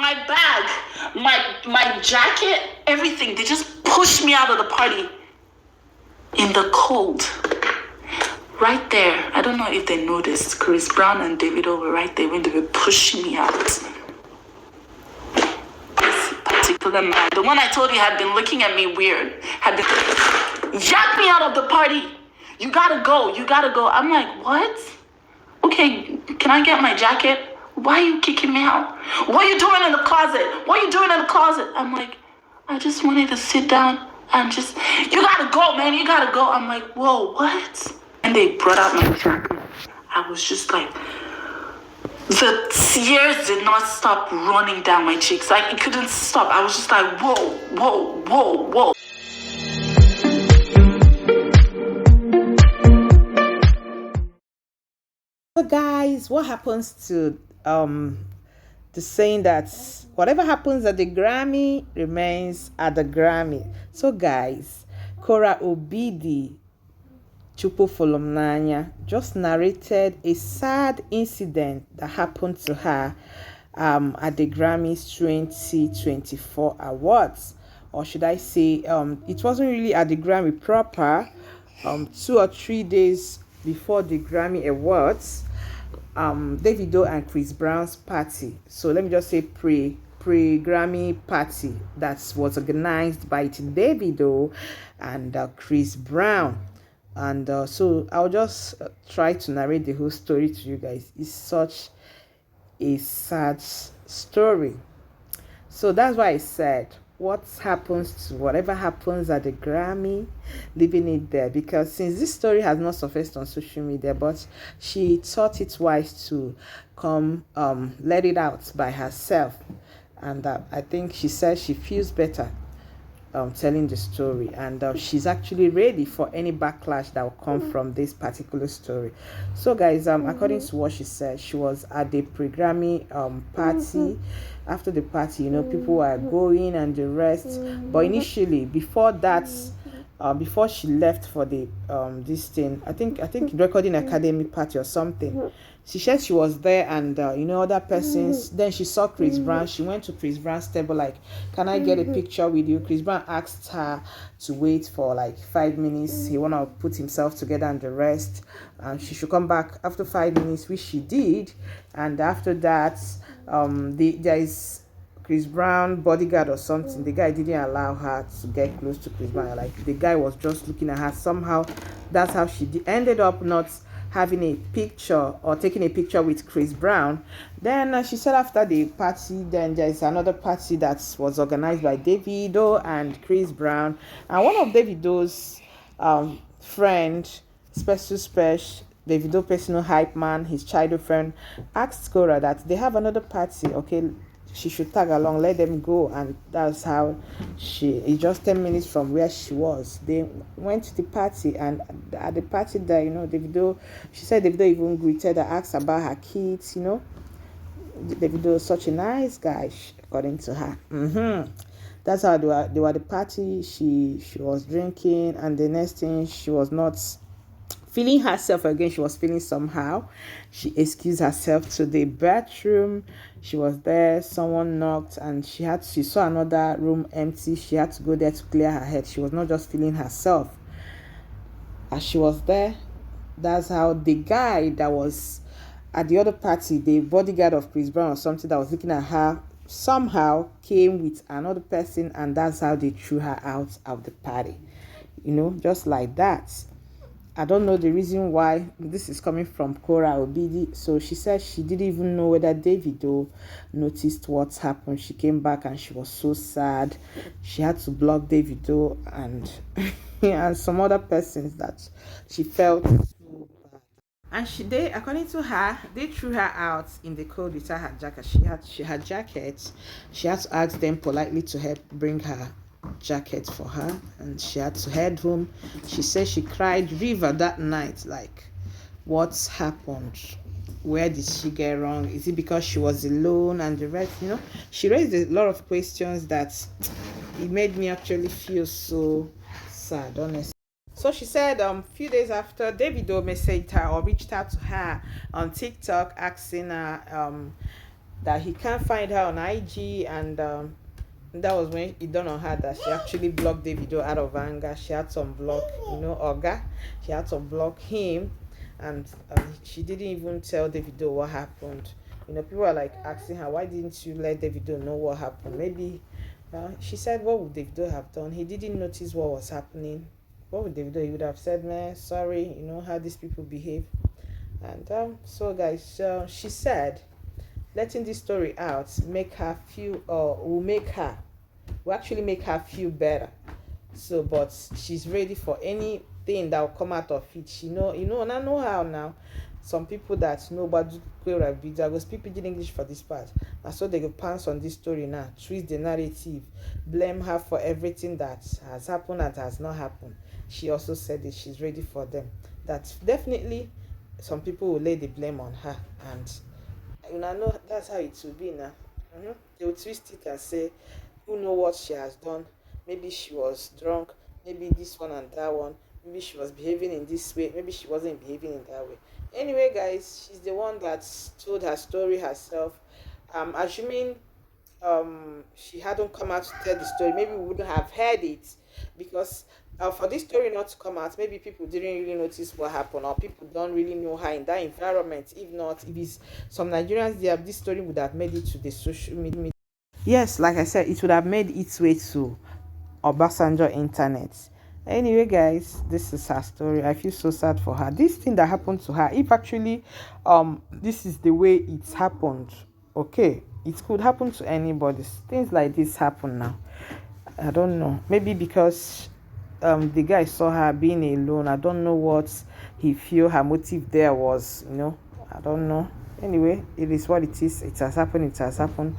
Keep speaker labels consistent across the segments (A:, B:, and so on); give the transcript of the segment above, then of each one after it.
A: my bag, my jacket, everything. They just pushed me out of the party in the cold. Right there. I don't know if they noticed. Chris Brown and Davido were right there when they were pushing me out. This particular man, the one I told you had been looking at me weird, had been yanked me out of the party. You gotta go. You gotta go. I'm like, what? Okay, can I get my jacket? Why are you kicking me out? What are you doing in the closet? What are you doing in the closet? I'm like, I just wanted to sit down and just, you gotta go, man. You gotta go. I'm like, whoa, what? And they brought out my jacket. I was just like, the tears did not stop running down my cheeks. Like, it couldn't stop. I was just like, whoa, whoa, whoa, whoa.
B: So guys, what happens to the saying that whatever happens at the Grammy remains at the Grammy? So guys, Korraobidi Chupofolomnanya just narrated a sad incident that happened to her at the Grammys 2024 awards, or should I say it wasn't really at the Grammy proper. 2 or 3 days before the Grammy awards, Davido and Chris Brown's party. So let me just say pre-Grammy party that was organized by Davido and Chris Brown. And so I'll just try to narrate the whole story to you guys. It's such a sad story. So that's why I said, what happens to whatever happens at the Grammy, leaving it there. Because since this story has not surfaced on social media, but she thought it wise to come let it out by herself. And I think she said she feels better telling the story, and she's actually ready for any backlash that will come from this particular story. So guys, according to what she said, she was at the pre-Grammy party. After the party, people were going and the rest, but initially before that, before she left for the this thing, I think recording academy party or something, she said she was there, and other persons. Then she saw Chris Brown. She went to Chris Brown's table, like, can I get a picture with you? Chris Brown asked her to wait for like 5 minutes. He wanna put himself together and the rest, and she should come back after 5 minutes, which she did. And after that, there is Chris Brown bodyguard or something. The guy didn't allow her to get close to Chris Brown. Like, the guy was just looking at her. Somehow that's how she ended up not having a picture or taking a picture with Chris Brown. Then she said after the party, then there is another party that was organized by Davido and Chris Brown, and one of Davido's friend, special Davido personal hype man, his childhood friend, asked Korra that they have another party, okay, she should tag along, let them go. And that's how it's just 10 minutes from where she was. They went to the party, and at the party there, Davido, she said Davido even greeted her, asked about her kids. Davido is such a nice guy, according to her. That's how they were at the party. She was drinking, and the next thing, she was not feeling herself again. She was feeling somehow. She excused herself to the bathroom. She was there. Someone knocked, and she saw another room empty. She had to go there to clear her head. She was not just feeling herself. As she was there, that's how the guy that was at the other party, the bodyguard of Chris Brown or something that was looking at her, somehow came with another person, and that's how they threw her out of the party. Just like that. I don't know the reason why this is coming from Korraobidi. So she said she didn't even know whether Davido noticed what happened. She came back and she was so sad. She had to block Davido and and some other persons that she felt so bad. And according to her, they threw her out in the cold without her jacket. She had jackets. She had to ask them politely to help bring her jacket for her, and she had to head home. She said she cried river that night, like, what's happened? Where did she get wrong? Is it because she was alone and the rest? She raised a lot of questions that it made me actually feel so sad, honestly. So she said a few days after, Davido messaged her or reached out to her on TikTok asking her that he can't find her on IG, and that was when it dawned on her that she actually blocked Davido out of anger. She had to unblock, Oga. She had to block him, and she didn't even tell Davido what happened. People are like asking her, why didn't you let Davido know what happened? Maybe she said, what would Davido have done? He didn't notice what was happening. What would Davido? He would have said, man, sorry, how these people behave. And so, guys, she said, letting this story out make her feel, will actually make her feel better. So, but she's ready for anything that will come out of it. And I know how now. Some people that know about korraobidi, I will speak pidgin English for this part. And so they go pants on this story now, twist the narrative, blame her for everything that has happened and has not happened. She also said that she's ready for them. That definitely some people will lay the blame on her, and I know that's how it will be now. They will twist it and say, who know what she has done? Maybe she was drunk, maybe this one and that one, maybe she was behaving in this way, maybe she wasn't behaving in that way. Anyway, guys, she's the one that told her story herself. Assuming she hadn't come out to tell the story, maybe we wouldn't have heard it, because for this story not to come out, maybe people didn't really notice what happened, or people don't really know her in that environment. If not, if it's some Nigerians, this story would have made it to the social media. Yes, like I said, it would have made its way to Obasanjo internet. Anyway, guys, this is her story. I feel so sad for her. This thing that happened to her, if actually this is the way it's happened, okay, it could happen to anybody. Things like this happen now. I don't know. Maybe because the guy saw her being alone. I don't know what he feel her motive there was. I don't know. Anyway, it is what it is. It has happened. It has happened.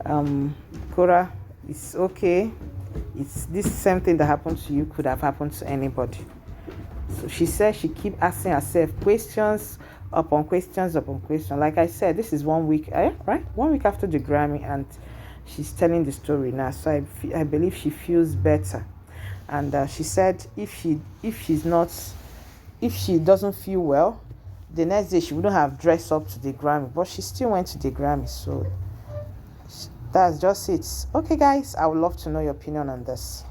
B: Korra, it's okay. It's this same thing that happened to you could have happened to anybody. So she said she keep asking herself questions upon questions upon questions. Like I said, this is 1 week, right? 1 week after the Grammy, and she's telling the story now. So I believe she feels better. And she said if she doesn't feel well, the next day she wouldn't have dressed up to the Grammy, but she still went to the Grammy. So that's just it. Okay, guys, I would love to know your opinion on this.